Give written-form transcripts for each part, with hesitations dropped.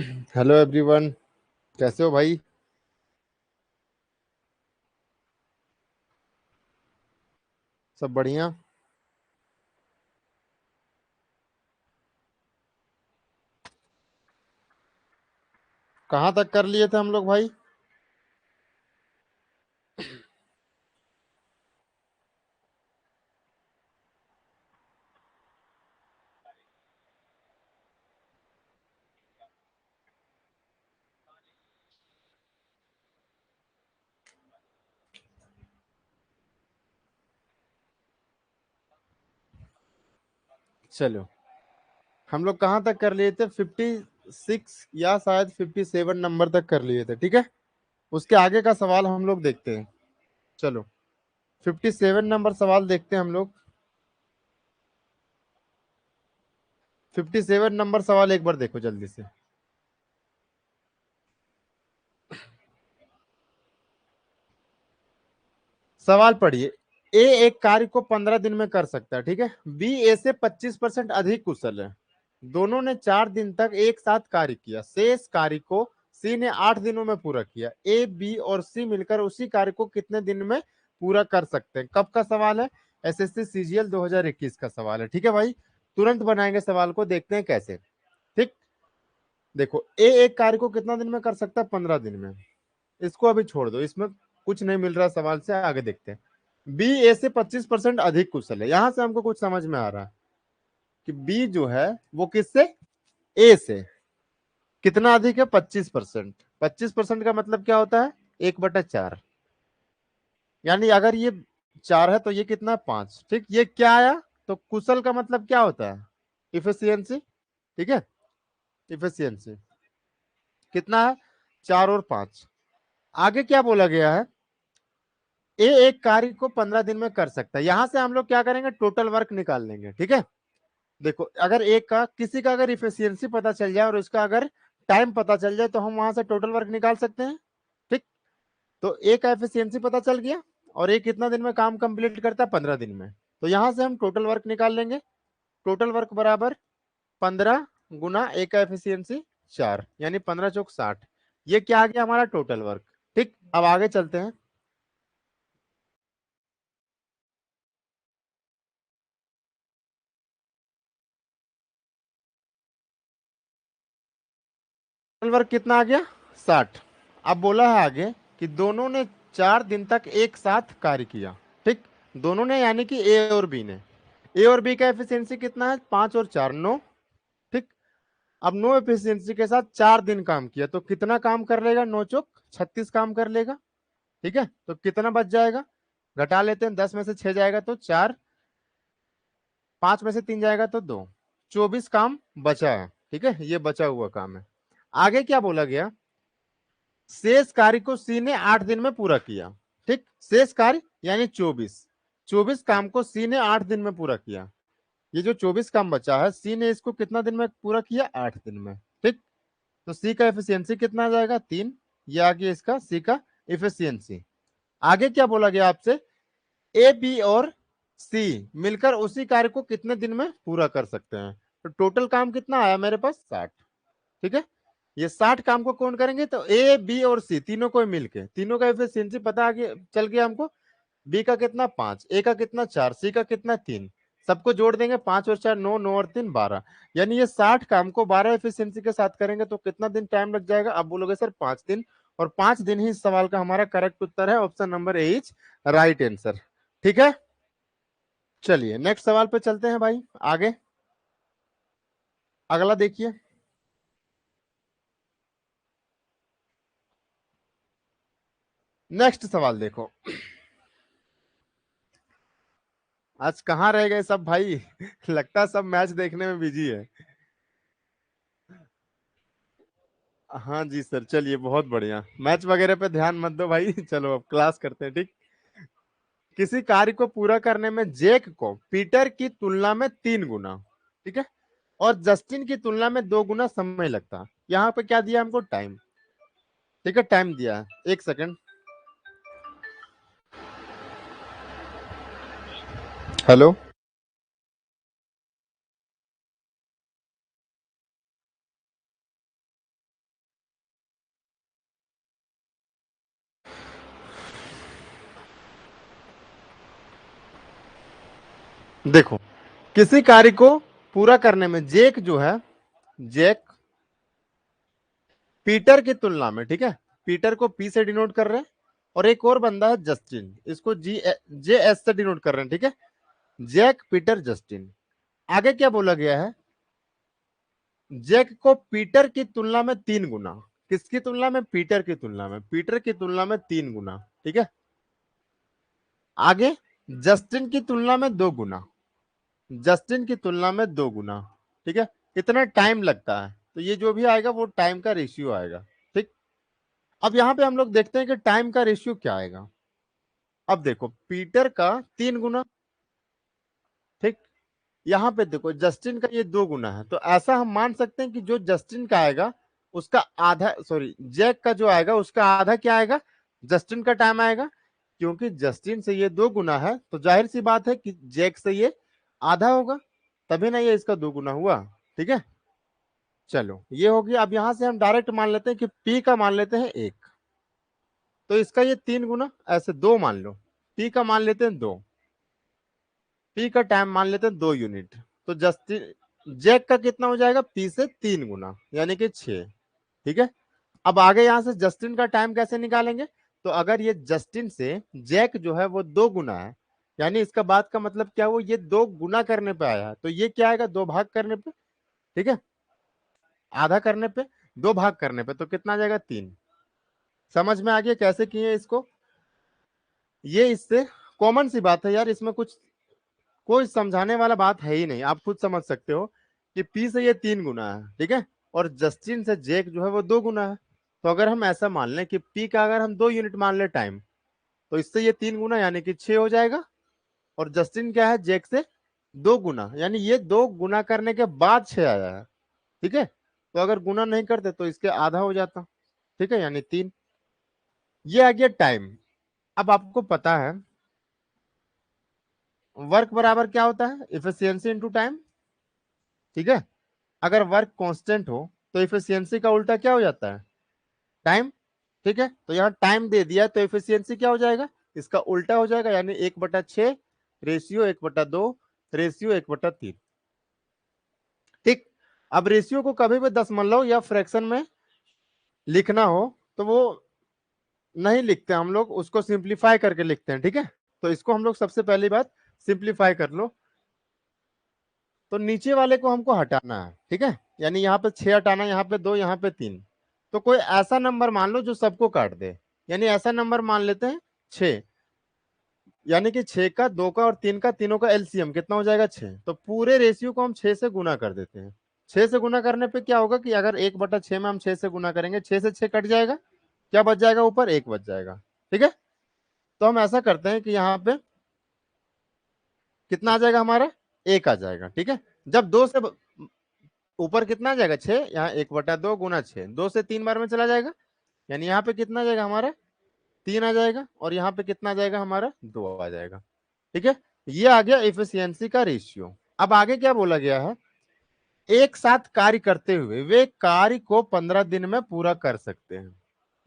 Hello everyone. कैसे हो भाई? सब बढ़िया। कहाँ तक कर लिए थे हम लोग भाई? चलो, हम लोग कहाँ तक कर लिए थे? 56 या शायद 57 नंबर तक कर लिए थे, ठीक है। उसके आगे का सवाल हम लोग देखते हैं। चलो, 57 नंबर सवाल देखते हैं हम लोग। 57 नंबर सवाल एक बार देखो जल्दी से। सवाल पढ़िए। ए एक कार्य को 15 दिन में कर सकता है, ठीक है। बी ए से 25% अधिक कुशल है। दोनों ने 4 दिन तक एक साथ कार्य किया। शेष कार्य को सी ने 8 दिनों में पूरा किया। ए बी और सी मिलकर उसी कार्य को कितने दिन में पूरा कर सकते हैं? कब का सवाल है? एसएससी सीजीएल 2021 का सवाल है, ठीक है भाई। तुरंत बनाएंगे सवाल को, देखते हैं कैसे। ठीक। देखो, ए एक कार्य को कितना दिन में कर सकता है? 15 दिन में। इसको अभी छोड़ दो, इसमें कुछ नहीं मिल रहा सवाल से, आगे देखते हैं। बी ए से 25% अधिक कुशल है। यहां से हमको कुछ समझ में आ रहा है कि बी जो है वो किससे? ए से कितना अधिक है? 25%। 25% का मतलब क्या होता है? 1/4। यानी अगर ये 4 है तो ये कितना है? 5। ठीक, ये क्या आया? तो कुशल का मतलब क्या होता है? इफिशियंसी। ठीक है, इफिशियंसी कितना है? 4 और 5। आगे क्या बोला गया है? ए एक कार्य को 15 दिन में कर सकता है। यहां से हम लोग क्या करेंगे? टोटल वर्क निकाल लेंगे, ठीक है। देखो, अगर एक का किसी का अगर इफिशियंसी पता चल जाए और उसका अगर टाइम पता चल जाए तो हम वहां से टोटल वर्क निकाल सकते हैं। ठीक। तो ए का एफिशिएंसी पता चल गया और ए कितना दिन में काम कंप्लीट करता है? 15 दिन में। तो यहां से हम टोटल वर्क निकाल लेंगे। टोटल वर्क बराबर 15 गुना ए का एफिशिएंसी 4, यानी 15 × 4 = 60। ये क्या आ गया? हमारा टोटल वर्क। ठीक, अब आगे चलते हैं। टोटल वर्क कितना आ गया? 60। अब बोला है आगे कि दोनों ने 4 दिन तक एक साथ कार्य किया। ठीक, दोनों ने यानी कि ए और बी ने। ए और बी का एफिशिएंसी कितना है? 5 और 4 9। ठीक। अब 9 एफिशिएंसी के साथ 4 दिन काम किया तो कितना काम कर लेगा? 9 चौक 36 काम कर लेगा। ठीक है, तो कितना बच जाएगा? घटा लेते हैं, 10 में से 6 जाएगा तो 4, 5 में से 3 जाएगा तो 2। 24 काम बचा है, ठीक है, ये बचा हुआ काम है। आगे क्या बोला गया? शेष कार्य को सी ने 8 दिन में पूरा किया। ठीक, शेष कार्य यानी 24। 24 काम को सी ने 8 दिन में पूरा किया। ये जो 24 काम बचा है, सी ने इसको कितना दिन में पूरा किया? 8 दिन में। ठीक, तो सी का एफिशिएंसी कितना आ जाएगा? 3। ये आ गया इसका सी का एफिशिएंसी। आगे क्या बोला गया आपसे? ए बी और सी मिलकर उसी कार्य को कितने दिन में पूरा कर सकते हैं? तो टोटल काम कितना आया मेरे पास? 60। ठीक है, ये 60 काम को कौन करेंगे? तो ए बी और सी तीनों को मिलके, तीनों का एफिशिएंसी पता आ गया, चल गया हमको। बी का कितना? 5, ए का कितना? 4, सी का कितना? 3। सबको जोड़ देंगे, 5 और 4 9, 9 और 3 12। यानी ये 60 काम को 12 एफिशिएंसी के साथ करेंगे तो कितना दिन टाइम लग जाएगा? अब बोलोगे सर 5 दिन। और 5 दिन ही इस सवाल का हमारा करेक्ट उत्तर है। Option number A is right answer. ठीक है, चलिए नेक्स्ट सवाल पे चलते हैं भाई। आगे अगला देखिए। नेक्स्ट सवाल देखो। आज कहाँ रह गए सब भाई? लगता है सब मैच देखने में बिजी है। हाँ जी सर, चलिए बहुत बढ़िया। मैच वगैरह पे ध्यान मत दो भाई। चलो अब क्लास करते हैं, ठीक। किसी कार्य को पूरा करने में जैक को पीटर की तुलना में 3 गुना, ठीक है, और जस्टिन की तुलना में 2 गुना समय लगता है। यहाँ पे क्या दिया हमको? टाइम। ठीक है, टाइम दिया है, 1 सेकंड। हेलो। देखो, किसी कार्य को पूरा करने में जैक जो है, जैक पीटर की तुलना में, ठीक है, पीटर को पी से डिनोट कर रहे हैं, और एक और बंदा है जस्टिन, इसको जे एस से डिनोट कर रहे हैं, ठीक है, जैक पीटर जस्टिन। आगे क्या बोला गया है, जैक को पीटर की तुलना में 3 गुना, किसकी तुलना में, पीटर की तुलना में, पीटर की तुलना में 3 गुना, ठीक है। आगे जस्टिन की तुलना में 2 गुना, जस्टिन की तुलना में 2 गुना, ठीक है। कितना टाइम लगता है, तो ये जो भी आएगा वो टाइम का रेशियो आएगा, ठीक। अब यहां पे हम लोग देखते हैं कि टाइम का रेशियो क्या आएगा। अब देखो, पीटर का 3 गुना, ठीक। यहां पे देखो जस्टिन का ये 2 गुना है, तो ऐसा हम मान सकते हैं कि जो जस्टिन का आएगा उसका आधा, सॉरी जैक का जो आएगा उसका आधा क्या आएगा, जस्टिन का टाइम आएगा। क्योंकि जस्टिन से ये 2 गुना है तो जाहिर सी बात है कि जैक से ये आधा होगा, तभी ना ये इसका 2 गुना हुआ, ठीक है। चलो ये हो गया। अब यहां से हम डायरेक्ट मान लेते हैं कि पी का मान लेते हैं 1, तो इसका ये 3 गुना, ऐसे 2 मान लो, पी का मान लेते हैं 2, पी का टाइम मान लेते हैं 2 यूनिट, तो जस्टिन जैक का कितना हो जाएगा, पी से 3 गुना यानी कि 6, ठीक है। अब आगे यहां से जस्टिन का टाइम कैसे निकालेंगे, तो अगर ये जस्टिन से जैक जो है वो 2 गुना है, यानी इसका बात का मतलब क्या, वो ये 2 गुना करने पे आया है, तो ये क्या आएगा, 2 भाग करने पे, ठीक है, आधा करने पे, 2 भाग करने पे, तो कितना आ जाएगा, 3। समझ में आ गया कैसे किए इसको, ये इससे कॉमन सी बात है यार, इसमें कुछ कोई समझाने वाला बात है ही नहीं, आप खुद समझ सकते हो कि पी से ये 3 गुना है, ठीक है, और जस्टिन से जैक जो है वो 2 गुना है। तो अगर हम ऐसा मान लें कि पी का अगर हम 2 यूनिट मान ले टाइम, तो इससे ये 3 गुना यानी कि 6 हो जाएगा, और जस्टिन क्या है, जैक से 2 गुना, यानी ये 2 गुना करने के बाद 6 आया है, ठीक है। तो अगर गुना नहीं करते तो इसके आधा हो जाता, ठीक है, यानी 3। ये आ गया टाइम। अब आपको पता है वर्क बराबर क्या होता है, इफिशियंसी इंटू टाइम, ठीक है। अगर वर्क कांस्टेंट हो तो इफिशियंसी का उल्टा क्या हो जाता है, टाइम, ठीक है। तो यहाँ टाइम दे दिया तो इफिशियंसी क्या हो जाएगा, इसका उल्टा हो जाएगा, यानी 1/6 रेशियो 1/2 रेशियो 1/3, ठीक। अब रेशियो को कभी भी दशमलव या फ्रैक्शन में लिखना हो तो वो नहीं लिखते हम लोग, उसको सिंप्लीफाई करके लिखते हैं, ठीक है। तो इसको हम लोग सबसे पहली बात सिंप्लीफाई कर लो, तो नीचे वाले को हमको हटाना है, ठीक है, यानी यहाँ पे 6 हटाना, यहाँ पे 2, यहाँ पे 3, तो कोई ऐसा नंबर मान लो जो सबको काट दे, यानी ऐसा नंबर मान लेते हैं 6, यानी कि 6 का, 2 का और 3 का, तीनों का एलसीएम कितना हो जाएगा, 6। तो पूरे रेशियो को हम 6 से गुना कर देते हैं। 6 से गुना करने पे क्या होगा कि अगर 1/6 में हम 6 से गुना करेंगे, 6 से 6 कट जाएगा, क्या बच जाएगा, ऊपर 1 बच जाएगा, ठीक है। तो हम ऐसा करते हैं कि यहाँ पे कितना आ जाएगा हमारा, 1 आ जाएगा, ठीक है। जब 2 से ऊपर कितना आ जाएगा, 6, यहाँ 1/2 गुना 6, 2 से 3 बार में चला जाएगा, यानी यहाँ पे कितना आ जाएगा हमारा, 3 आ जाएगा, और यहाँ पे कितना आ जाएगा हमारा, 2 आ जाएगा, ठीक है। ये आ गया इफिशियंसी का रेशियो। अब आगे क्या बोला गया है, एक साथ कार्य करते हुए वे कार्य को 15 दिन में पूरा कर सकते हैं,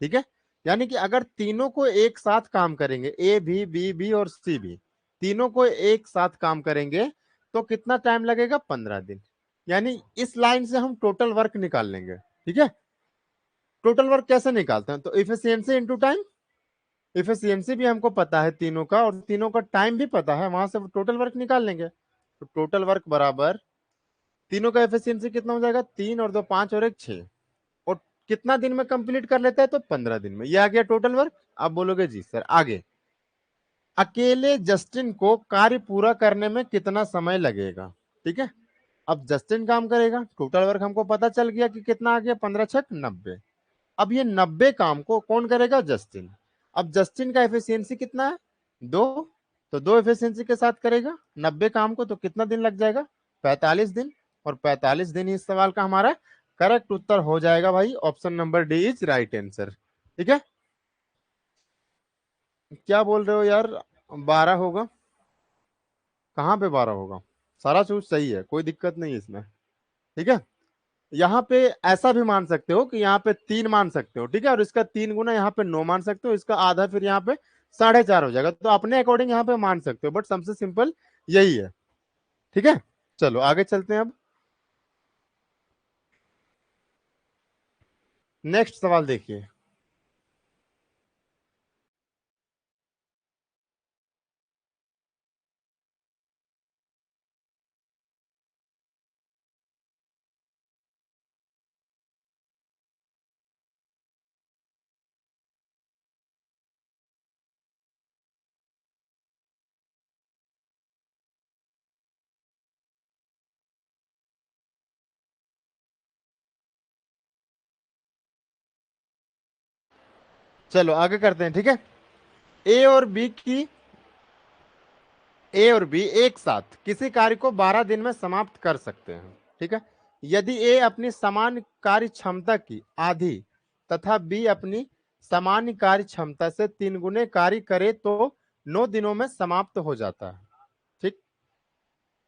ठीक है। यानी कि अगर तीनों को एक साथ काम करेंगे, ए भी, बी भी और सी भी, तीनों को एक साथ काम करेंगे तो कितना टाइम लगेगा, 15 दिन। यानी इस लाइन से हम टोटल वर्क निकाल लेंगे, ठीक है। टोटल वर्क कैसे निकालते हैं, तो इफिशियंसी इंटू टाइम, इफिशियंसी भी हमको पता है तीनों का, और तीनों का टाइम भी पता है, वहां से टोटल वर्क निकाल लेंगे। तो टोटल वर्क बराबर, तीनों का एफिशिएंसी कितना हो जाएगा, 3 और 2 5 और 1 6, और कितना दिन में कंप्लीट कर लेता है, तो 15 दिन में। ये आ गया टोटल वर्क। आप बोलोगे जी सर आगे, अकेले जस्टिन को कार्य पूरा करने में कितना समय लगेगा, ठीक है। अब जस्टिन काम करेगा, टोटल वर्क हमको पता चल गया कि कितना आ गया, 15 छक 90। अब ये 90 काम को कौन करेगा, जस्टिन। अब जस्टिन का एफिशिएंसी कितना है, 2, तो 2 एफिशिएंसी के साथ करेगा 90 काम को, तो कितना दिन लग जाएगा, 45 दिन। और 45 दिन ही इस सवाल का हमारा करेक्ट उत्तर हो जाएगा भाई, option number D is right answer, ठीक है। क्या बोल रहे हो यार, 12 होगा, कहाँ पे 12 होगा, सारा चीज सही है, कोई दिक्कत नहीं इसमें, ठीक है। यहाँ पे ऐसा भी मान सकते हो कि यहाँ पे 3 मान सकते हो, ठीक है, और इसका 3 गुना यहाँ पे 9 मान सकते हो, इसका आधा फिर यहाँ पे 4.5 हो जाएगा, तो अपने अकॉर्डिंग यहाँ पे मान सकते हो, बट सबसे सिंपल यही है। ठीक है, चलो आगे चलते हैं। अब नेक्स्ट सवाल देखिए। चलो आगे करते हैं, ठीक है। ए और बी की ए और बी एक साथ किसी कार्य को 12 दिन में समाप्त कर सकते हैं, ठीक है। यदि ए अपनी समान कार्य क्षमता की आधी तथा बी अपनी सामान्य कार्य क्षमता से 3 गुने कार्य करे तो 9 दिनों में समाप्त हो जाता है, ठीक।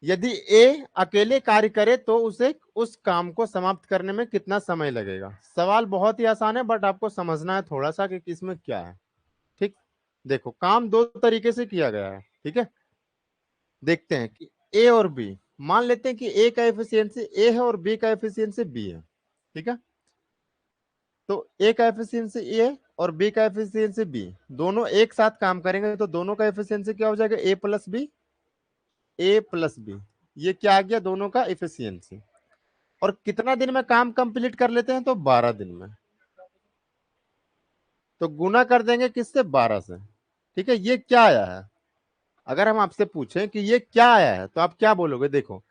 यदि ए अकेले कार्य करे तो उसे उस काम को समाप्त करने में कितना समय लगेगा। सवाल बहुत ही आसान है, बट आपको समझना है थोड़ा सा कि इसमें क्या है, ठीक। देखो, काम दो तरीके से किया गया है, ठीक है। देखते हैं कि ए और बी, मान लेते हैं कि ए का एफिशिएंसी ए है और बी का एफिशिएंसी बी है, ठीक है। तो ए का एफिशिएंसी ए और बी का एफिशिएंसी बी, दोनों एक साथ काम करेंगे तो दोनों का एफिशिएंसी क्या हो जाएगा, ए प्लस बी। ए प्लस बी, ये क्या आ गया, दोनों का एफिशिएंसी। और कितना दिन में काम कंप्लीट कर लेते हैं, तो 12 दिन में। तो गुना कर देंगे किससे, 12 से, ठीक है। ये क्या आया है, अगर हम आपसे पूछें कि ये क्या आया है तो आप क्या बोलोगे। देखो,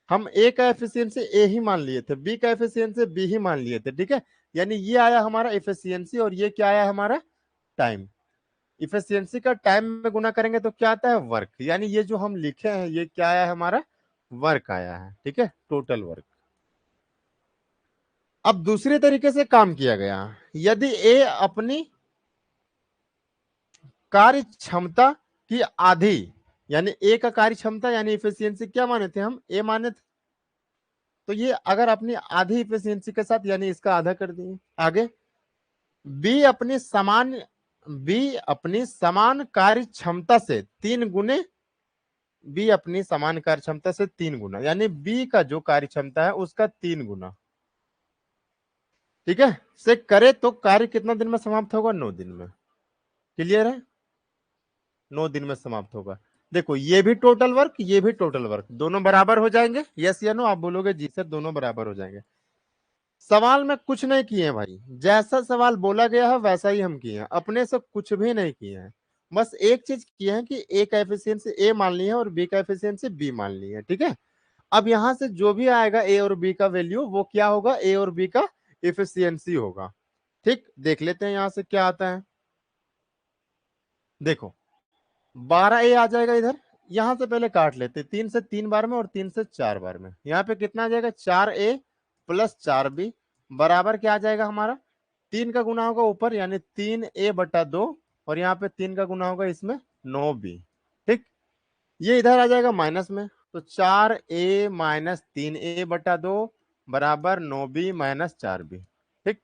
हम ए का एफिशिएंसी ए ही मान लिए थे, बी का एफिशिएंसी बी ही मान लिए थे, ठीक है। यानी ये आया हमारा एफिशिएंसी और ये क्या आया हमारा, टाइम। इफिशियंसी का टाइम में गुना करेंगे तो क्या आता है, वर्क। यानी ये जो हम लिखे हैं ये क्या आया है, हमारा वर्क आया है, ठीक है, टोटल वर्क। अब दूसरे तरीके से काम किया गया, यदि ए अपनी कार्य क्षमता की आधी, यानी ए का कार्य क्षमता यानी इफिशियंसी क्या माने थे हम, ए माने थे। तो ये अगर अपनी आधी इफिशियंसी के साथ, यानी इसका आधा कर दिए। आगे, बी अपनी समान बी अपनी समान कार्य क्षमता से 3 गुने, बी अपनी समान कार्य क्षमता से 3 गुना, यानी बी का जो कार्य क्षमता है उसका 3 गुना, ठीक है, से करे तो कार्य कितना दिन में समाप्त होगा, 9 दिन में। क्लियर है, 9 दिन में समाप्त होगा। देखो, ये भी टोटल वर्क, ये भी टोटल वर्क, दोनों बराबर हो जाएंगे। यस या नो, आप बोलोगे जी सर दोनों बराबर हो जाएंगे। सवाल में कुछ नहीं किए हैं भाई, जैसा सवाल बोला गया है वैसा ही हम किए हैं, अपने से कुछ भी नहीं किए हैं। बस एक चीज किए हैं कि ए का एफिशिएंसी ए मान ली है और बी का एफिशिएंसी बी मान ली है, ठीक है। अब यहां से जो भी आएगा ए और बी का वैल्यू, वो क्या होगा, ए और बी का इफिशियंसी होगा, ठीक। देख लेते हैं यहां से क्या आता है। देखो, 12 ए आ जाएगा इधर, यहां से पहले काट लेते, 3 से 3 बार में और 3 से 4 बार में, यहाँ पे कितना आ जाएगा, 4 ए प्लस 4 बी बराबर क्या आ जाएगा हमारा, 3 का गुना होगा ऊपर, यानी 3 a/2, और यहाँ पे 3 का गुना होगा इसमें, 9 बी, ठीक। ये इधर आ जाएगा माइनस में, तो 4a-3a/2 बराबर 9b-4b, ठीक।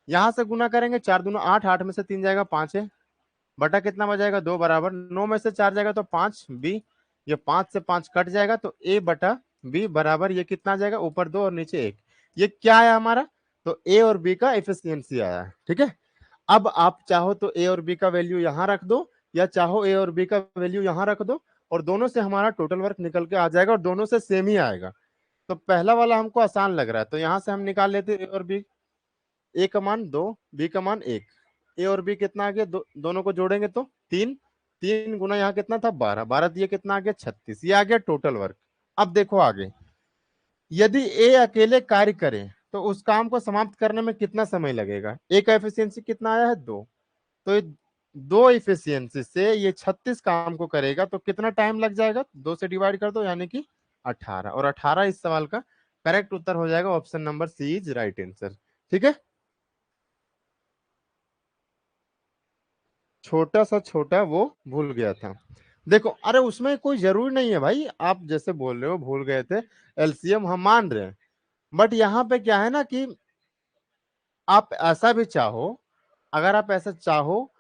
यहां से गुना करेंगे, 4 दूना 8, 8 में से 3 जाएगा 5a, बटा कितना बजाएगा 2, बराबर 9 में से 4 जाएगा तो 5b, ये 5 से 5 कट जाएगा तो a/b बराबर ये कितना आ जाएगा, ऊपर 2 और नीचे 1। ये क्या आया हमारा, तो ए और बी का एफिशिएंसी आया है, ठीक है। अब आप चाहो तो ए और बी का वैल्यू यहां रख दो, या चाहो ए और बी का वैल्यू यहां रख दो, और दोनों से हमारा टोटल वर्क निकल के आ जाएगा और दोनों से सेम ही आएगा। तो पहला वाला हमको आसान लग रहा है, तो यहां से हम निकाल लेते ए और बी। ए का मान 2, बी का मान 1, ए और बी कितना आ गया, दोनों को जोड़ेंगे तो 3, 3 गुना यहाँ कितना था, 12, 12 ये कितना आ गया, 36, ये आ गया टोटल वर्क। अब देखो आगे, यदि ए अकेले कार्य करे तो उस काम को समाप्त करने में कितना समय लगेगा। ए का एफिशिएंसी कितना आया है, 2, तो ये 2 इफिशियंसी से ये 36 काम को करेगा तो कितना टाइम लग जाएगा, 2 से डिवाइड कर दो, यानी कि 18, और 18 इस सवाल का करेक्ट उत्तर हो जाएगा, option number C is right answer, ठीक है। छोटा सा छोटा वो भूल गया था। देखो, अरे उसमें कोई जरूरी नहीं है भाई, आप जैसे बोल रहे हो भूल गए थे, एलसीएम हम मान रहे हैं, बट यहाँ पे क्या है ना कि आप ऐसा भी चाहो, अगर आप ऐसा चाहो,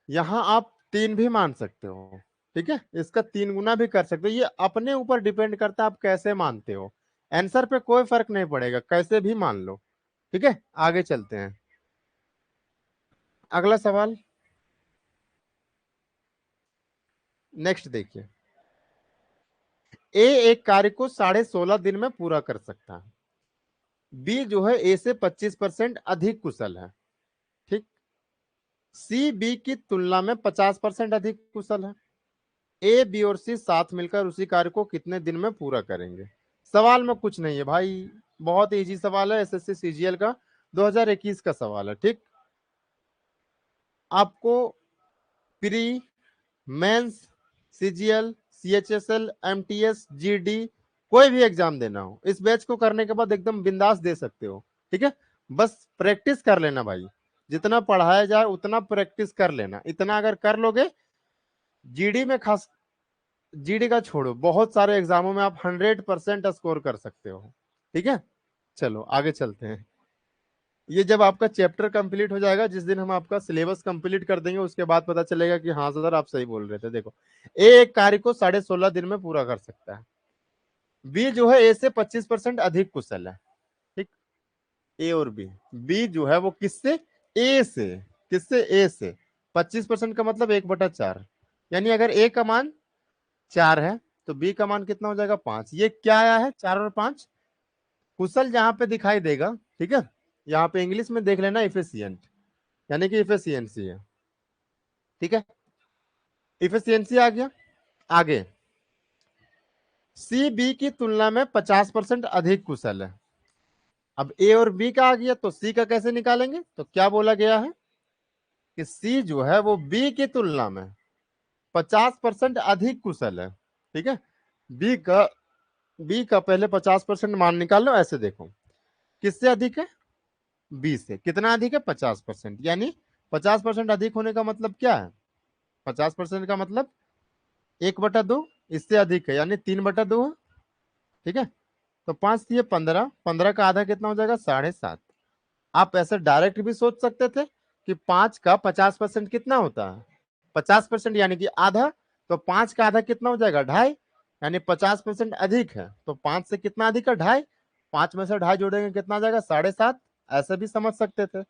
यहाँ आप 3 भी मान सकते हो, ठीक है, इसका 3 गुना भी कर सकते हो, ये अपने ऊपर डिपेंड करता है आप कैसे मानते हो, आंसर पे कोई फर्क नहीं पड़ेगा, कैसे भी मान लो। ठीक है, आगे चलते हैं। अगला सवाल नेक्स्ट देखिए, ए एक कार्य को 16.5 दिन में पूरा कर सकता है, बी जो है ए से 25% अधिक कुशल है, ठीक, सी बी की तुलना में 50% अधिक कुशल है, ए बी और सी साथ मिलकर उसी कार्य को कितने दिन में पूरा करेंगे। सवाल में कुछ नहीं है भाई, बहुत इजी सवाल है, एसएससी सीजीएल का 2021 का सवाल है। ठीक, आपको pre, mains, CGL, CHSL, MTS, GD कोई भी एग्जाम देना हो, इस बैच को करने के बाद एकदम बिंदास दे सकते हो। ठीक है, बस प्रैक्टिस कर लेना भाई, जितना पढ़ाया जाए उतना प्रैक्टिस कर लेना, इतना अगर कर लोगे, जीडी में खास, जीडी का छोड़ो, बहुत सारे एग्जामों में आप 100% स्कोर कर सकते हो। ठीक है, चलो आगे चलते हैं। ये जब आपका चैप्टर कंप्लीट हो जाएगा, जिस दिन हम आपका सिलेबस कंप्लीट कर देंगे, उसके बाद पता चलेगा कि हाँ सर आप सही बोल रहे थे। देखो, ए एक कार्य को 16.5 दिन में पूरा कर सकता है, बी जो है ए से 25% अधिक कुशल है। ठीक, ए और बी, बी जो है वो किससे, ए से, किससे, ए से 25% का मतलब 1/4, यानी अगर ए का मान 4 है तो बी का मान कितना हो जाएगा 5। ये क्या आया है, 4 और 5, कुशल जहां पे दिखाई देगा, ठीक है, यहाँ पे इंग्लिश में देख लेना इफिशियंट, यानी कि इफिशियंसी है। ठीक है, इफिशियंसी आ गया। आगे, सी बी की तुलना में 50% अधिक कुशल है। अब ए और बी का आ गया तो सी का कैसे निकालेंगे, तो क्या बोला गया है कि सी जो है वो बी की तुलना में 50% अधिक कुशल है। ठीक है, बी का, बी का पहले 50% मान निकाल लो, ऐसे देखो किससे अधिक है, बी से। कितना अधिक है, 50%, यानी 50% अधिक होने का मतलब क्या है, 50% का मतलब 1/2, इससे अधिक है यानी 3/2 है। ठीक है, तो 5 दिए 15, 15 का आधा कितना हो जाएगा, 7.5। आप ऐसे डायरेक्ट भी सोच सकते थे कि 5 का 50% कितना होता है, 50% यानी कि आधा, तो 5 का आधा कितना हो जाएगा, 2.5, यानी 50% अधिक है, तो 5 से कितना अधिक है, 2.5, 5 में से 2.5 जोड़ेंगे कितना आ जाएगा, 7.5। ऐसे भी समझ सकते थे,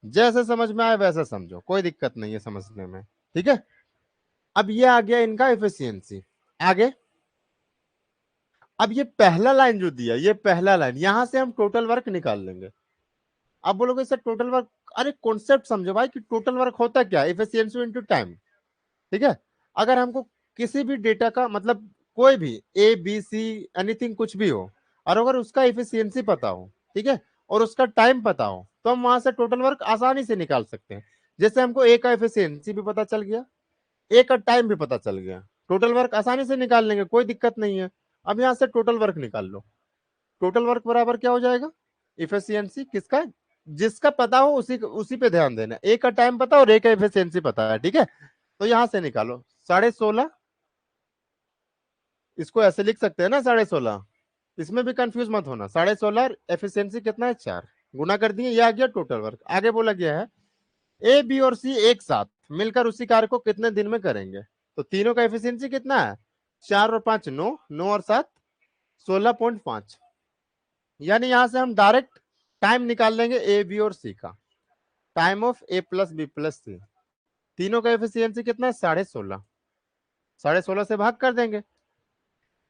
जैसे समझ में आए वैसे समझो, कोई दिक्कत नहीं है समझने में। ठीक है, अब ये आ गया इनका एफिशिएंसी। आगे, अब ये पहला लाइन जो दिया, ये पहला लाइन, यहां से हम टोटल वर्क निकाल लेंगे। अब बोलोगे सर टोटल वर्क, अरे कॉन्सेप्ट समझो भाई कि टोटल वर्क होता क्या है, एफिशिएंसी इनटू टाइम। ठीक है, अगर हमको किसी भी डेटा का मतलब कोई भी ए बी सी एनीथिंग कुछ भी हो, और अगर उसका एफिशिएंसी पता हो, ठीक है, और उसका टाइम पता हो, तो हम वहां से टोटल वर्क आसानी से निकाल सकते हैं। जैसे हमको ए का एफिशिएंसी भी पता चल गया, ए का टाइम भी पता चल गया, टोटल वर्क आसानी से निकाल लेंगे, कोई दिक्कत नहीं है। अब यहाँ से टोटल वर्क निकाल लो, टोटल वर्क बराबर क्या हो जाएगा, इफिशियंसी किसका, जिसका पता हो उसी उसी पे ध्यान देना, ए का टाइम पता और ए का इफिशियंसी पता है। ठीक है, तो यहां से निकालो 16.5, इसको ऐसे लिख सकते हैं ना 16.5, इसमें भी कंफ्यूज मत होना, 16.5 एफिशिएंसी कितना है 4, गुना कर दिए, ये आ गया टोटल वर्क। आगे बोला गया है ए बी और सी एक साथ मिलकर उसी कार्य को कितने दिन में करेंगे, तो तीनों का एफिशिएंसी कितना है, 4 और 5 9, 9 और 7 16.5, यानी यहां से हम डायरेक्ट टाइम निकाल लेंगे ए बी और सी का, time of A plus B plus C, तीनों का एफिशिएंसी कितना है 16.5, 16.5 से भाग कर देंगे।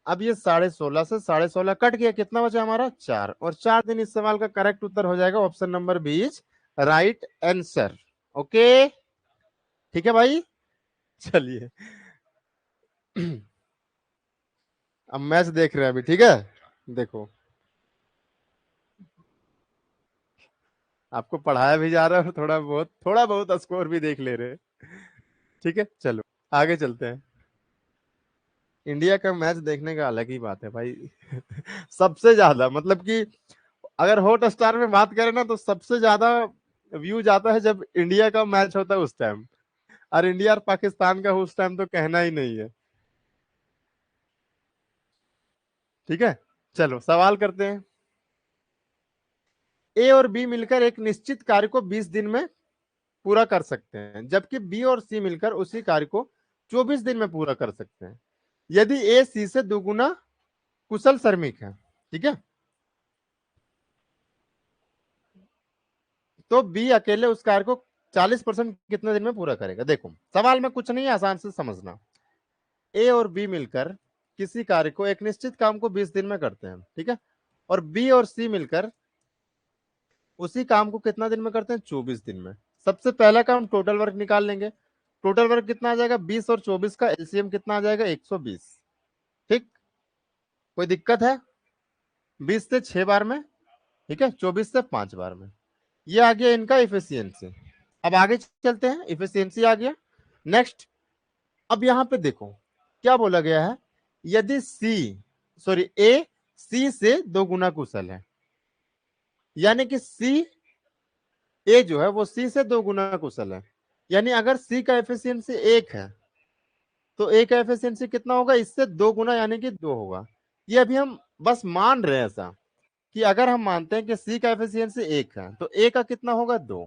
अब ये 16.5 से 16.5 कट गया, कितना बचा हमारा 4, और 4 दिन, इस सवाल का करेक्ट उत्तर हो जाएगा option number 20, right answer. Okay, ठीक है भाई, चलिए अब मैच देख रहे हैं अभी। ठीक है, देखो आपको पढ़ाया भी जा रहा है और थोड़ा बहुत स्कोर भी देख ले रहे हैं। ठीक है, चलो आगे चलते हैं। इंडिया का मैच देखने का अलग ही बात है भाई सबसे ज्यादा मतलब कि अगर हॉट स्टार में बात करें ना, तो सबसे ज्यादा व्यू जाता है जब इंडिया का मैच होता है उस टाइम, और इंडिया और पाकिस्तान का उस टाइम तो कहना ही नहीं है। ठीक है, चलो सवाल करते हैं। ए और बी मिलकर एक निश्चित कार्य को 20 दिन में पूरा कर सकते हैं, जबकि बी और सी मिलकर उसी कार्य को 24 दिन में पूरा कर सकते हैं यदि ए सी से दोगुना कुशल श्रमिक है, ठीक है। तो बी अकेले उस कार्य को 40% कितने दिन में पूरा करेगा। देखो सवाल में कुछ नहीं है, आसान से समझना। ए और बी मिलकर किसी कार्य को, एक निश्चित काम को 20 दिन में करते हैं, ठीक है। और बी और सी मिलकर उसी काम को कितना दिन में करते हैं, 24 दिन में। सबसे पहला काम टोटल वर्क निकाल लेंगे। टोटल वर्क कितना आ जाएगा, 20 और 24 का एलसीएम कितना आ जाएगा, 120। ठीक, कोई दिक्कत है। 20 से 6 बार में, ठीक है, 24 से 5 बार में। ये आ गया इनका इफिशियंसी। अब आगे चलते हैं, इफिशियंसी आ गया। नेक्स्ट, अब यहां पे देखो क्या बोला गया है, यदि ए सी से दो गुना कुशल है, यानी कि ए जो है वो सी से दो गुना कुशल है। यानी अगर सी का एफिशिएंसी 1 है तो ए का एफिशिएंसी कितना होगा, इससे दो गुना यानी कि 2 होगा। ये अभी हम बस मान रहे हैं ऐसा कि अगर हम मानते हैं कि सी का एफिशिएंसी 1 है तो ए का कितना होगा, 2।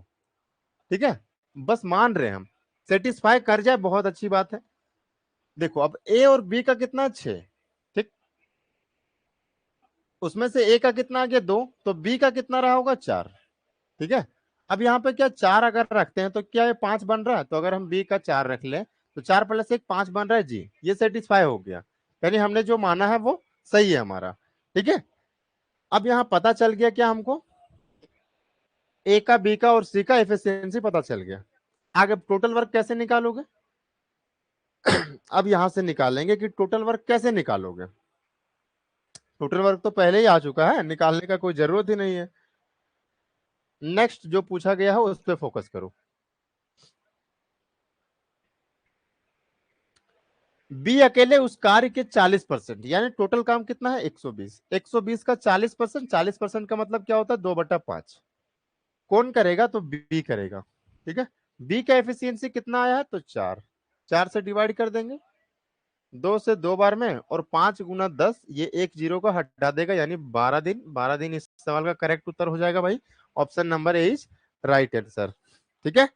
ठीक है, बस मान रहे हैं हम। सेटिस्फाई कर जाए बहुत अच्छी बात है। देखो अब ए और बी का कितना, 6। ठीक, उसमें से ए का कितना आ गया, 2, तो बी का कितना रहा होगा, 4। ठीक है, अब यहाँ पे क्या 4 अगर रखते हैं तो क्या ये 5 बन रहा है, तो अगर हम बी का 4 रख लें तो 4 + 1 5 बन रहा है जी। ये सेटिस्फाई हो गया, यानी हमने जो माना है वो सही है हमारा। ठीक है, अब यहाँ पता चल गया क्या हमको, ए का, बी का और सी का एफिशिएंसी पता चल गया। आगे टोटल वर्क कैसे निकालोगे अब यहां से निकालेंगे कि टोटल वर्क कैसे निकालोगे। टोटल वर्क तो पहले ही आ चुका है, निकालने का कोई जरूरत ही नहीं है। नेक्स्ट जो पूछा गया है उस पर फोकस करो। बी अकेले उस कार्य के 40%, यानी टोटल काम कितना है, 120। 120 का 40%, 40% का मतलब क्या होता है, 2/5। कौन करेगा, तो बी करेगा। ठीक है, बी का एफिशिएंसी कितना आया है, तो 4। 4 से डिवाइड कर देंगे, 2 से 2 बार में, और 5 × 10, ये एक जीरो को हटा देगा, यानी 12 दिन। 12 दिन इस सवाल का करेक्ट उत्तर हो जाएगा भाई। Option number A is right answer. ठीक है,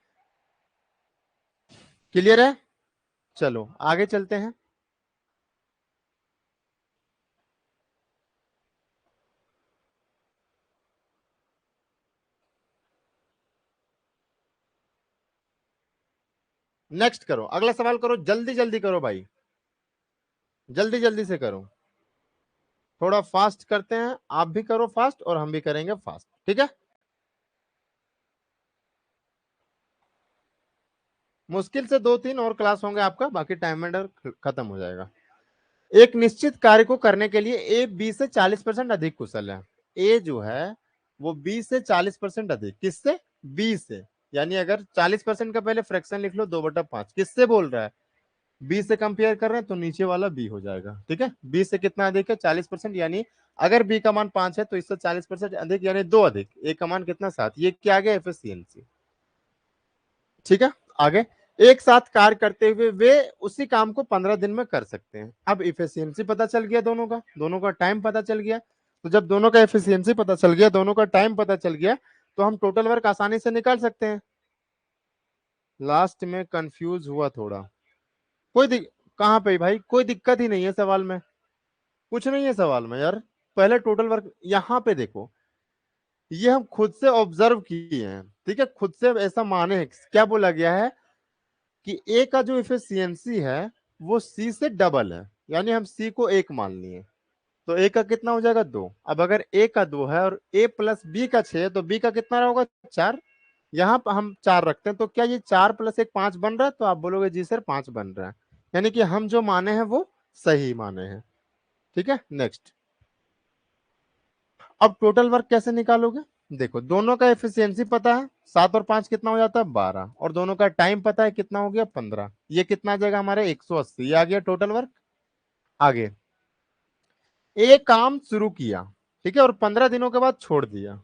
क्लियर है। चलो आगे चलते हैं। नेक्स्ट करो, अगला सवाल करो, जल्दी जल्दी करो भाई, जल्दी जल्दी से करो। थोड़ा फास्ट करते हैं, आप भी करो फास्ट और हम भी करेंगे फास्ट। ठीक है, मुश्किल से 2-3 और क्लास होंगे आपका, बाकी टाइम मेंटर खत्म हो जाएगा। एक निश्चित कार्य को करने के लिए ए बी से 40% अधिक कुशल है। ए जो है वो बी से 40% अधिक, किससे, बी से। यानी अगर 40% का पहले फ्रैक्शन लिख लो, 2/5। किससे बोल रहा है, बी से कंपेयर कर रहे हैं, तो नीचे वाला बी हो जाएगा। ठीक है, बी से कितना अधिक है, 40%। यानी अगर बी का मान 5 है तो इससे 40% अधिक, यानी 2 अधिक। ए का मान कितना, 7। ये क्या आ गया, एफिशिएंसी। ठीक है, आगे, एक साथ कार्य करते हुए वे उसी काम को 15 दिन में कर सकते हैं। अब इफिशियंसी पता चल गया, दोनों का टाइम पता चल गया। तो जब दोनों का एफिशिएंसी पता चल गया, दोनों का टाइम पता चल गया, तो हम टोटल वर्क आसानी से निकाल सकते हैं। लास्ट में कंफ्यूज हुआ थोड़ा, कहां पे भाई, कोई दिक्कत ही नहीं है सवाल में, कुछ नहीं है सवाल में यार। पहले टोटल वर्क यहां पे देखो, ये हम खुद से ऑब्जर्व किए हैं। ठीक है, खुद से ऐसा माने हैं, क्या बोला गया है कि ए का जो इफिशियंसी है वो सी से डबल है, यानी हम सी को 1 मान लिए, तो ए का कितना हो जाएगा, 2। अब अगर ए का 2 है और ए प्लस बी का 6 है, तो बी का कितना होगा, 4। यहाँ पर हम 4 रखते हैं, तो क्या ये 4 + 1 5 बन रहा है, तो आप बोलोगे जी सर 5 बन रहा है। यानी कि हम जो माने हैं वो सही माने हैं। ठीक है, नेक्स्ट, अब टोटल वर्क कैसे निकालोगे। देखो दोनों का एफिशिएंसी पता है, 7 और 5 कितना हो जाता है, 12, और दोनों का टाइम पता है, कितना हो गया, 15। ये कितना आ जाएगा हमारे, 180। ये आ गया टोटल वर्क। आगे, एक काम शुरू किया, ठीक है, और 15 दिनों के बाद छोड़ दिया।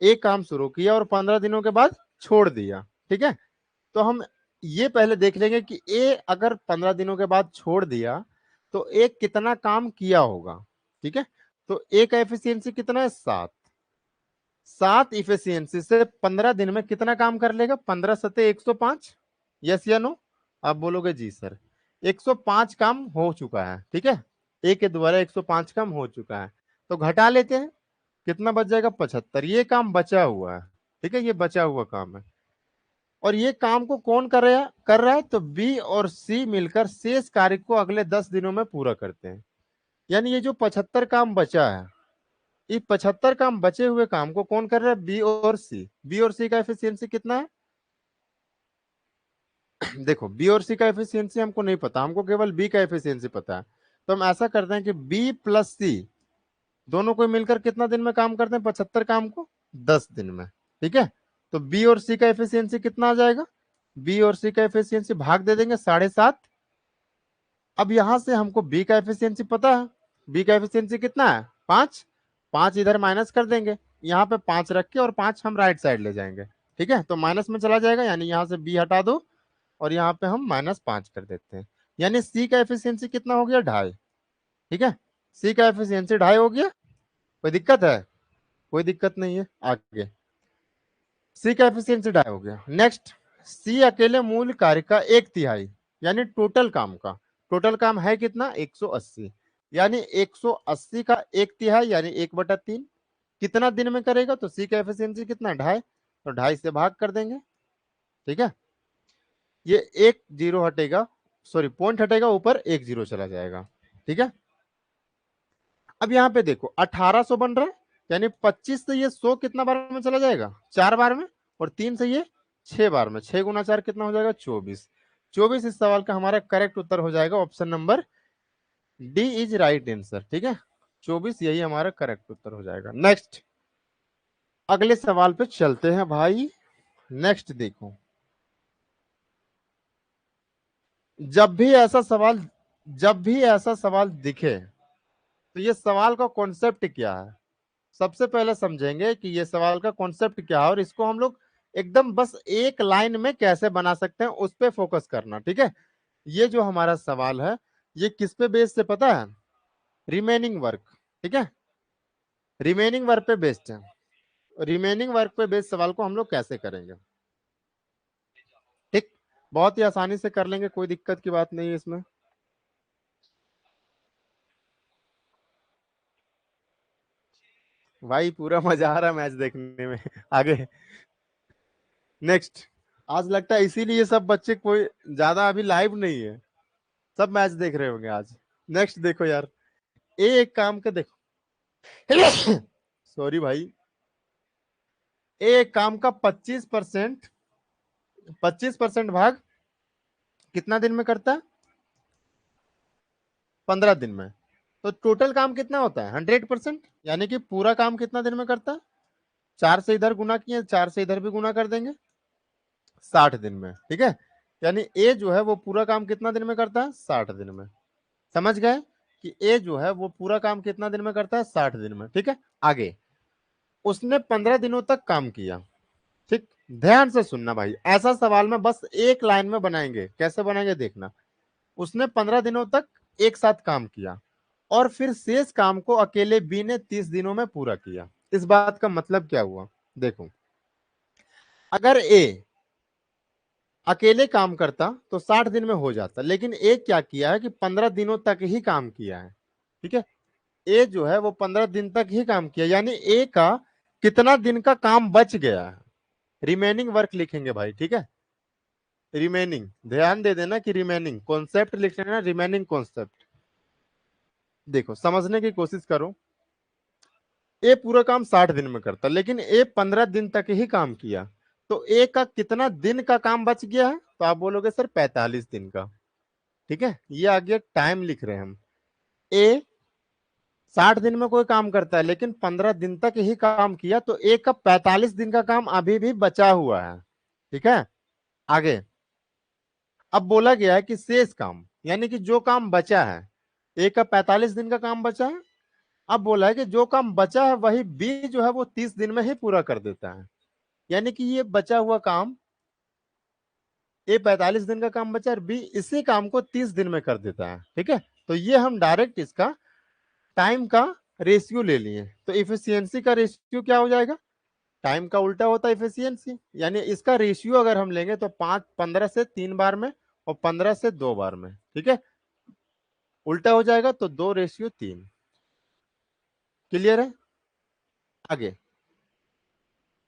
एक काम शुरू किया और 15 दिनों के बाद छोड़ दिया। ठीक है, तो हम ये पहले देख लेंगे कि ए अगर 15 दिनों के बाद छोड़ दिया तो ए कितना काम किया होगा। ठीक है, तो ए का एफिशिएंसी कितना है, 7। 7 इफिशियंसी से 15 दिन में कितना काम कर लेगा, 15 × 7 = 105। यस या नो, आप बोलोगे जी सर। 105 काम हो चुका है, ठीक है, ए के द्वारा 105 काम हो चुका है, तो घटा लेते हैं, कितना बच जाएगा 75। ये काम बचा हुआ है, ठीक है, ये बचा हुआ काम है, और ये काम को कौन कर रहा है, तो बी और सी मिलकर शेष कार्य को अगले 10 दिनों में पूरा करते हैं। यानी ये जो 75 काम बचा है, इस 75 काम बचे हुए काम को कौन कर रहा है, बी और सी। बी और सी का एफिशिएंसी कितना है, देखो बी और सी का एफिशिएंसी हमको नहीं पता, हमको केवल बी का एफिशिएंसी पता है। तो हम ऐसा करते हैं कि बी प्लस सी दोनों को मिलकर कितना दिन में काम करते हैं, 75 काम को 10 दिन में, ठीक है। तो बी और सी का एफिशिएंसी कितना आ जाएगा, बी और सी का एफिशिएंसी भाग दे देंगे 7.5। अब यहां से हमको बी का एफिशिएंसी पता है, बी का एफिशिएंसी कितना है 5। 5 इधर माइनस कर देंगे, यहाँ पे 5 रख के, और 5 हम राइट साइड ले जाएंगे, ठीक है, तो माइनस में चला जाएगा, यानी यहाँ से बी हटा दो और यहाँ पे हम -5 कर देते हैं। यानी सी का एफिशिएंसी कितना हो गया, 2.5, ठीक है, सी का एफिशिएंसी 2.5 हो गया। कोई दिक्कत है, कोई दिक्कत नहीं है। आगे सी का एफिशिएंसी 2.5 हो गया। नेक्स्ट, सी अकेले मूल कार्य का 1/3 यानी टोटल काम का, टोटल काम है कितना 180, यानी 180 का 1/3 यानी 1/3 कितना दिन में करेगा, तो सी का एफिशिएंसी कितना 2.5, तो 2.5 से भाग कर देंगे, ठीक है, ये एक जीरो हटेगा, सॉरी पॉइंट हटेगा, ऊपर एक जीरो चला जाएगा, ठीक है। अब यहाँ पे देखो 1800 बन रहा है, यानी 25 से ये 100 कितना बार में चला जाएगा, 4 बार में, और 3 से ये 6 बार में, 6 गुना 4 कितना हो जाएगा 24। 24 इस सवाल का हमारा करेक्ट उत्तर हो जाएगा, option number D is right answer, ठीक है, 24 यही हमारा करेक्ट उत्तर हो जाएगा। नेक्स्ट, अगले सवाल पे चलते हैं भाई। नेक्स्ट देखो, जब भी ऐसा सवाल जब भी ऐसा सवाल दिखे तो ये सवाल का कॉन्सेप्ट क्या है, सबसे पहले समझेंगे कि ये सवाल का कॉन्सेप्ट क्या है, और इसको हम लोग एकदम बस एक लाइन में कैसे बना सकते हैं उस पे फोकस करना, ठीक है। ये जो हमारा सवाल है ये किस पे बेस्ड से पता है, रिमेनिंग वर्क, ठीक है, रिमेनिंग वर्क पे बेस्ड है। रिमेनिंग वर्क पे बेस्ड सवाल को हम लोग कैसे करेंगे, ठीक, बहुत ही आसानी से कर लेंगे, कोई दिक्कत की बात नहीं है इसमें। भाई पूरा मजा आ रहा है मैच देखने में। आगे नेक्स्ट, आज लगता है इसीलिए सब बच्चे कोई ज्यादा अभी लाइव नहीं है, सब मैच देख रहे होंगे आज। नेक्स्ट देखो यार, एक काम का देखो, सॉरी भाई, एक काम का 25% भाग कितना दिन में करता है, 15 दिन में, तो टोटल काम कितना होता है 100%, यानी कि पूरा काम कितना दिन में करता है, 4 से इधर गुना किए, 4 से इधर भी गुना कर देंगे, 60 दिन में, ठीक है। यानी ए जो है वो पूरा काम कितना दिन में करता है, 60 दिन में। समझ गए कि ए जो है वो पूरा काम कितना दिन में करता है, 60 दिन में, ठीक है। आगे, उसने 15 दिनों तक काम किया, ठीक, ध्यान से सुनना भाई, ऐसा सवाल में बस एक लाइन में बनाएंगे, कैसे बनाएंगे देखना। उसने 15 दिनों तक एक साथ काम किया, और फिर शेष काम को अकेले बी ने 30 दिनों में पूरा किया। इस बात का मतलब क्या हुआ, देखो, अगर ए अकेले काम करता तो 60 दिन में हो जाता, लेकिन ए क्या किया है कि 15 दिनों तक ही काम किया है, ठीक है। ए जो है वो 15 दिन तक ही काम किया, यानी ए का कितना दिन का काम बच गया है, रिमेनिंग वर्क लिखेंगे भाई, ठीक है। रिमेनिंग, ध्यान दे देना कि रिमेनिंग कॉन्सेप्ट लिख लेना, रिमेनिंग कॉन्सेप्ट। देखो समझने की कोशिश करो, ए पूरा काम 60 दिन में करता, लेकिन ए 15 दिन तक ही काम किया, तो ए का कितना दिन का काम बच गया है, तो आप बोलोगे सर 45 दिन का, ठीक है, ये आ गया टाइम लिख रहे हैं हम। ए 60 दिन में कोई काम करता है लेकिन 15 दिन तक ही काम किया, तो ए का 45 दिन का काम अभी भी बचा हुआ है, ठीक है। आगे, अब बोला गया है कि शेष काम, यानी कि जो काम बचा है, ए का 45 दिन का काम बचा है, अब बोला है कि जो काम बचा है वही बी जो है वो 30 दिन में ही पूरा कर देता है, यानी कि ये बचा हुआ काम, ए 45 दिन का काम बचा और बी इसी काम को 30 दिन में कर देता है, ठीक है। तो ये हम डायरेक्ट इसका टाइम का रेशियो ले लिए, तो इफिशियंसी का रेशियो क्या हो जाएगा, टाइम का उल्टा होता है इफिशियंसी, यानी इसका रेशियो अगर हम लेंगे तो 15 से 3 बार में और 15 से 2 बार में, ठीक है। उल्टा हो जाएगा तो 2:3। क्लियर है। आगे,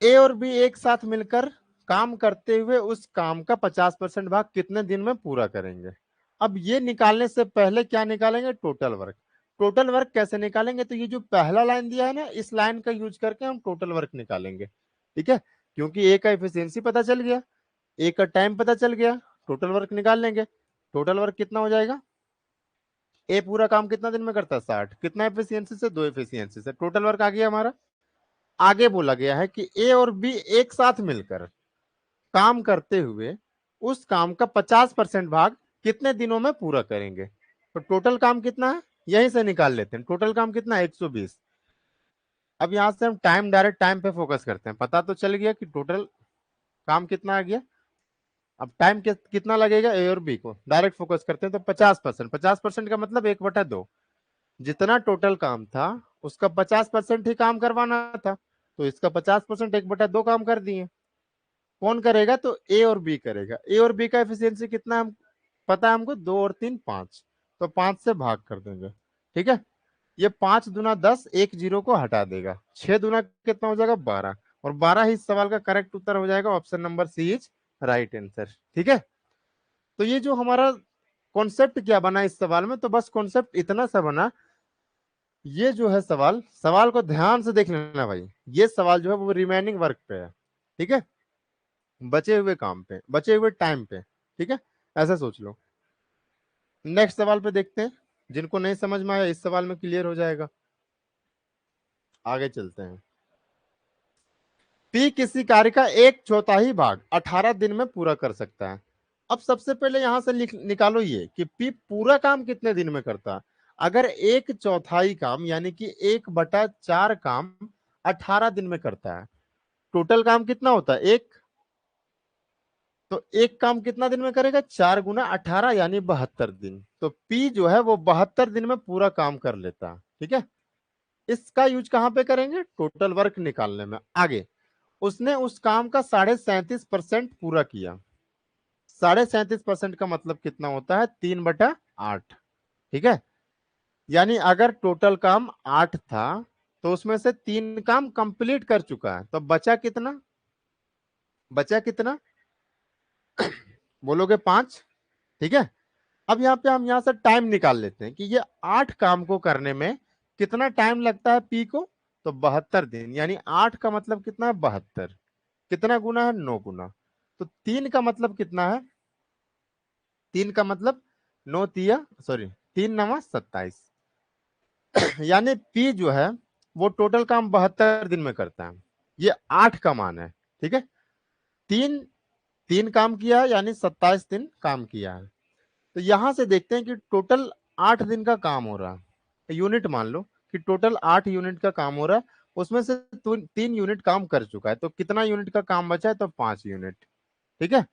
ए और बी एक साथ मिलकर काम करते हुए उस काम का 50% भाग कितने दिन में पूरा करेंगे। अब ये निकालने से पहले क्या निकालेंगे, टोटल वर्क। टोटल वर्क कैसे निकालेंगे, तो ये जो पहला लाइन दिया है ना, इस लाइन का यूज करके हम टोटल वर्क निकालेंगे, ठीक है। क्योंकि ए का एफिशिएंसी पता चल गया, ए का टाइम पता चल गया, टोटल वर्क निकाल लेंगे। टोटल वर्क कितना हो जाएगा, ए पूरा काम कितना दिन में करता है, 60। कितना एफिशिएंसी से, 2 एफिशिएंसी से, टोटल वर्क आ गया हमारा। आगे बोला गया है कि ए और बी एक साथ मिलकर काम करते हुए उस काम का 50% भाग कितने दिनों में पूरा करेंगे। तो टोटल काम कितना है, यहीं से निकाल लेते हैं। टोटल काम कितना है, 120। अब यहां से हम टाइम, डायरेक्ट टाइम पे फोकस करते हैं। पता तो चल गया कि टोटल काम कितना आ गया। अब टाइम कितना लगेगा ए और बी को, डायरेक्ट फोकस करते हैं। तो 50%, 50% का मतलब 1/2। जितना टोटल काम था उसका 50% ही काम करवाना था, तो इसका 50%, 1/2 काम कर दिए। कौन करेगा, तो ए और बी करेगा। ए और बी का एफिशिएंसी कितना है, पता है हमको, 2 और 3 5। तो 5 से भाग कर देंगे, ठीक है। ये 5 दूना 10, एक जीरो को हटा देगा, 6 दूना कितना हो जाएगा, 12। और 12 ही इस सवाल का करेक्ट उत्तर हो जाएगा। Option number C is right answer, ठीक है। तो ये जो हमारा कॉन्सेप्ट क्या बना इस सवाल में, तो बस कॉन्सेप्ट इतना सा बना। ये जो है सवाल, सवाल को ध्यान से देख लेना भाई। ये सवाल जो है वो रिमेनिंग वर्क पे है, ठीक है, बचे हुए काम पे, बचे हुए टाइम पे, ठीक है। ऐसा सोच लो। नेक्स्ट सवाल पे देखते हैं। जिनको नहीं समझ में आया इस सवाल में क्लियर हो जाएगा। आगे चलते हैं। पी किसी कार्य का 1/4 भाग 18 दिन में पूरा कर सकता है। अब सबसे पहले यहां से निकालो ये कि पी पूरा काम कितने दिन में करता है। अगर 1/4 काम यानी कि 1/4 काम 18 दिन में करता है, टोटल काम कितना होता है, एक। तो एक काम कितना दिन में करेगा, 4 × 18 यानी 72 दिन। तो पी जो है वो 72 दिन में पूरा काम कर लेता है, ठीक है। इसका यूज कहां पे करेंगे, टोटल वर्क निकालने में। आगे, उसने उस काम का 37.5% पूरा किया। 37.5% का मतलब कितना होता है, 3/8, ठीक है। यानी अगर टोटल काम 8 था तो उसमें से 3 काम कंप्लीट कर चुका है, तो बचा कितना, बचा कितना, बोलोगे 5, ठीक है। अब यहाँ पे हम यहाँ से टाइम निकाल लेते हैं कि ये 8 काम को करने में कितना टाइम लगता है पी को, तो 72 दिन। यानी 8 का मतलब कितना है, 72। कितना गुना है, 9 गुना। तो 3 का मतलब कितना है, 3 का मतलब 9 तिया सॉरी 3×9 = 27। यानी पी जो है वो टोटल काम 72 दिन में करता है। ये 8 का मान है, ठीक है। तीन तीन काम किया है यानी 27 दिन काम किया है। तो यहां से देखते हैं कि टोटल 8 दिन का काम हो रहा है। यूनिट मान लो कि टोटल 8 यूनिट का काम हो रहा है, उसमें से 3 यूनिट काम कर चुका है। तो कितना यूनिट का काम बचा है, तो 5 यूनिट, ठीक है।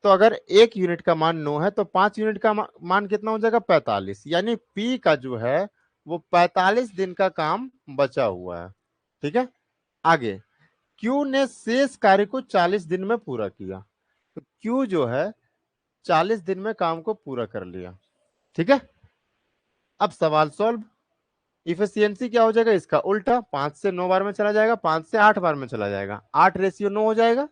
तो अगर 1 यूनिट का मान 9 है तो 5 यूनिट का मान कितना हो जाएगा, 45। यानी पी का जो है वो 45 दिन का काम बचा हुआ है, ठीक है। आगे, क्यू ने शेष कार्य को 40 दिन में पूरा किया। तो क्यू जो है 40 दिन में काम को पूरा कर लिया, ठीक है। अब सवाल सॉल्व। इफिशियंसी क्या हो जाएगा, इसका उल्टा, 5 से 9 बार में चला जाएगा, 5 से 8 बार में चला जाएगा, 8:9 हो जाएगा,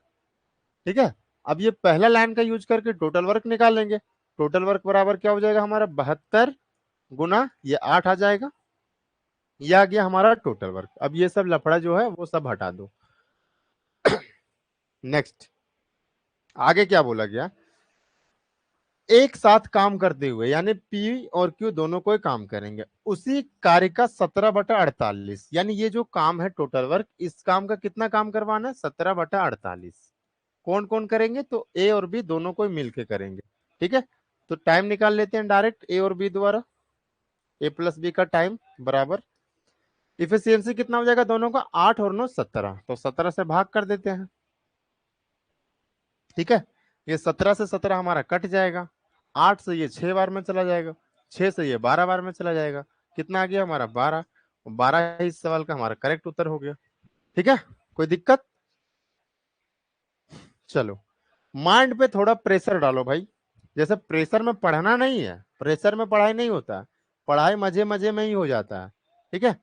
ठीक है। अब ये पहला लाइन का यूज करके टोटल वर्क निकालेंगे। टोटल वर्क बराबर क्या हो जाएगा हमारा, 72 गुना ये 8 आ जाएगा। ये आ गया हमारा टोटल वर्क। अब ये सब लफड़ा जो है वो सब हटा दो। नेक्स्ट, आगे क्या बोला गया, एक साथ काम करते हुए, यानी पी और क्यू दोनों कोई काम करेंगे, उसी कार्य का 17/48। यानी ये जो काम है टोटल वर्क, इस काम का कितना काम करवाना है, 17/48। कौन कौन करेंगे, तो ए और बी दोनों कोई मिलके करेंगे, ठीक है। तो टाइम निकाल लेते हैं डायरेक्ट ए और बी द्वारा। ए प्लस बी का टाइम बराबर, इफिशियंसी कितना हो जाएगा दोनों का, 8 और 9 17। तो 17 से भाग कर देते हैं, ठीक है। ये 17 से 17 हमारा कट जाएगा। 8 से ये 6 बार में चला जाएगा, 6 से ये 12 बार में चला जाएगा। कितना आ गया हमारा, 12। 12 ही इस सवाल का हमारा करेक्ट उत्तर हो गया, ठीक है। कोई दिक्कत, चलो माइंड पे थोड़ा प्रेशर डालो भाई। जैसे प्रेशर में पढ़ना नहीं है, प्रेशर में पढ़ाई नहीं होता, पढ़ाई मजे मजे में ही हो जाता है, ठीक है।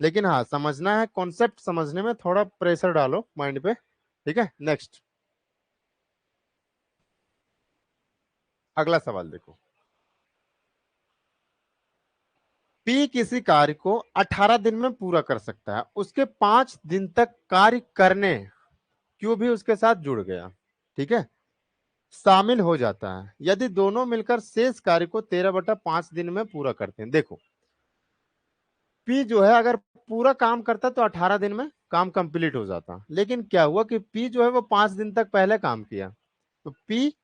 लेकिन हाँ, समझना है, कॉन्सेप्ट समझने में थोड़ा प्रेशर डालो माइंड पे, ठीक है। नेक्स्ट, अगला सवाल देखो। पी किसी कार्य को 18 दिन में पूरा कर सकता है, उसके 5 दिन तक कार्य करने क्यू भी उसके साथ जुड़ गया, ठीक है, शामिल हो जाता है यदि दोनों मिलकर शेष कार्य को 13/5 दिन में पूरा करते हैं। देखो, पी जो है अगर पूरा काम करता तो 18 दिन में काम कंप्लीट हो जाता, लेकिन क्या हुआ कि पी जो है वो 5 दिन तक पहले काम किया, तो पी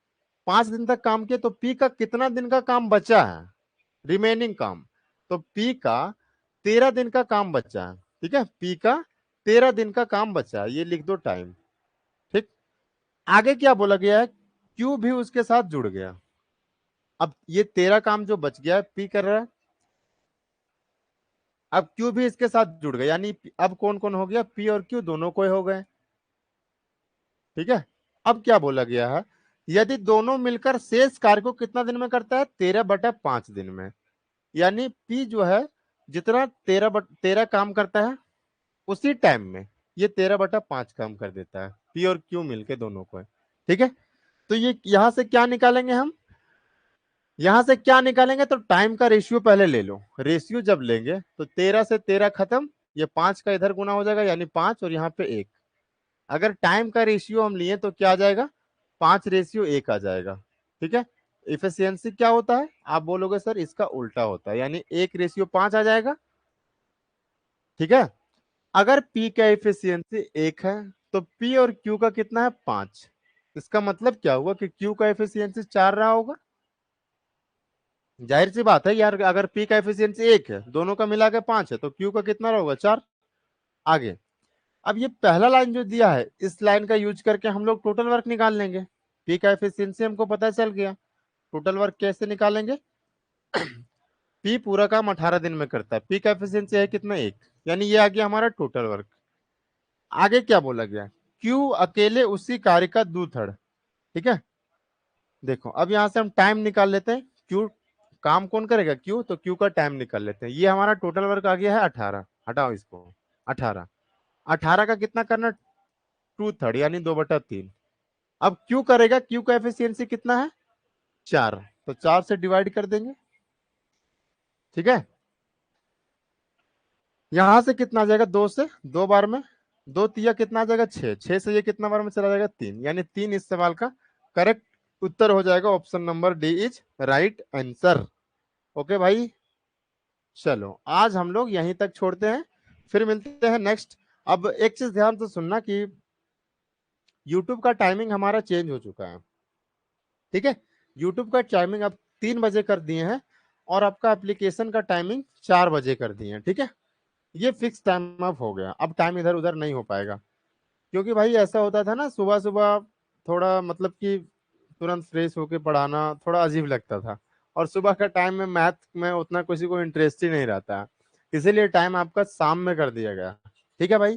5 दिन तक काम किया, तो पी का कितना दिन का काम बचा है, रिमेनिंग काम, तो पी का 13 दिन का काम बचा है, ठीक है, पी का 13 दिन का काम बचा है, ये लिख दो टाइम, ठीक। आगे क्या बोला गया है, क्यू भी उसके साथ जुड़ गया। अब ये 13 काम जो बच गया है पी कर रहा है, अब क्यू भी इसके साथ जुड़ गया, यानी अब कौन कौन हो गया, पी और क्यू दोनों को हो गए, ठीक है। अब क्या बोला गया है, यदि दोनों मिलकर शेष कार्य को कितना दिन में करता है, 13/5 दिन में, यानी पी जो है जितना 13 काम करता है उसी टाइम में ये 13/5 काम कर देता है, पी और क्यू मिलके दोनों को है, ठीक है। तो ये यहां से क्या निकालेंगे हम, यहां से क्या निकालेंगे, तो टाइम का रेशियो पहले ले लो, रेशियो जब लेंगे तो 13 से 13 खत्म, ये 5 का इधर गुना हो जाएगा यानी 5 और यहाँ पे 1, अगर टाइम का रेशियो हम लिए तो क्या आ जाएगा, 5:1 आ जाएगा, ठीक है। इफिशियंसी क्या होता है, आप बोलोगे सर इसका उल्टा होता है, यानी 1:5 आ जाएगा, ठीक है। अगर P का एफिशिएंसी 1 है तो P और Q का कितना है, 5, इसका मतलब क्या हुआ कि Q का एफिशिएंसी 4 रहा होगा, जाहिर सी बात है यार, अगर P का एफिशिएंसी 1 है, दोनों का मिला के 5 है, तो Q का कितना होगा, 4। आगे, अब ये पहला लाइन जो दिया है, इस लाइन का यूज करके हम लोग टोटल वर्क निकाल लेंगे, P का एफिशिएंसी हमको पता चल गया, टोटल वर्क कैसे निकालेंगे, P पूरा काम 18 दिन में करता है, P का एफिशिएंसी है कितना, 1, यानी ये आ गया हमारा टोटल वर्क। आगे क्या बोला गया, Q अकेले उसी कार्य का 2/3, ठीक है। देखो अब यहां से हम टाइम निकाल लेते हैं, क्यू काम कौन करेगा, क्यू, तो क्यू का टाइम निकाल लेते हैं, ये हमारा टोटल वर्क आ गया है 18, हटाओ इसको, 18, 18 का कितना करना, 2/3 यानी 2/3। अब क्यू करेगा, क्यू का एफिशिएंसी कितना है, 4, तो 4 से डिवाइड कर देंगे, ठीक है। यहां से कितना आ जाएगा, 2 से 2 बार में, 2 तिया कितना आ जाएगा, 6, 6 से ये कितना बार में चला जाएगा, 3, यानी 3 इस सवाल का करेक्ट उत्तर हो जाएगा, option number D is right answer. Okay भाई, चलो आज हम लोग यहीं तक छोड़ते हैं, फिर मिलते हैं नेक्स्ट। अब एक चीज ध्यान से सुनना कि YouTube का टाइमिंग हमारा चेंज हो चुका है, ठीक है। YouTube का टाइमिंग अब 3 बजे कर दिए हैं, और आपका एप्लीकेशन का टाइमिंग 4 बजे कर दिए हैं, ठीक है। ये फिक्स टाइम अब हो गया, अब टाइम इधर उधर नहीं हो पाएगा, क्योंकि भाई ऐसा होता था ना, सुबह सुबह थोड़ा मतलब कि तुरंत फ्रेश होके पढ़ाना थोड़ा अजीब लगता था, और सुबह का टाइम में मैथ में उतना किसी को इंटरेस्ट ही नहीं रहता है, इसीलिए टाइम आपका शाम में कर दिया गया, ठीक है भाई।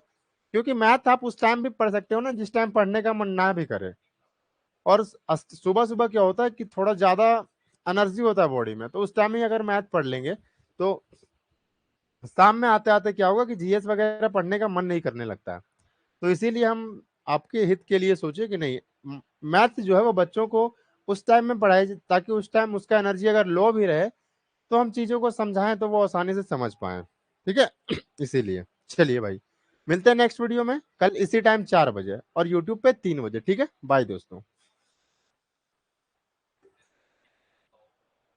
क्योंकि मैथ आप उस टाइम भी पढ़ सकते हो ना जिस टाइम पढ़ने का मन ना भी करे, और सुबह सुबह क्या होता है कि थोड़ा ज्यादा एनर्जी होता है बॉडी में, तो उस टाइम ही अगर मैथ पढ़ लेंगे तो शाम में आते आते क्या होगा कि जीएस वगैरह पढ़ने का मन नहीं करने लगता है। तो इसीलिए हम आपके हित के लिए सोचे कि नहीं, मैथ जो है वो बच्चों को उस टाइम में पढ़ाए, ताकि उस टाइम उसका एनर्जी अगर लो भी रहे तो हम चीजों को समझाएं तो वो आसानी से समझ पाए, ठीक है। इसीलिए चलिए भाई, मिलते हैं नेक्स्ट वीडियो में कल इसी टाइम 4 बजे, और यूट्यूब पे 3 बजे, ठीक है। बाय दोस्तों।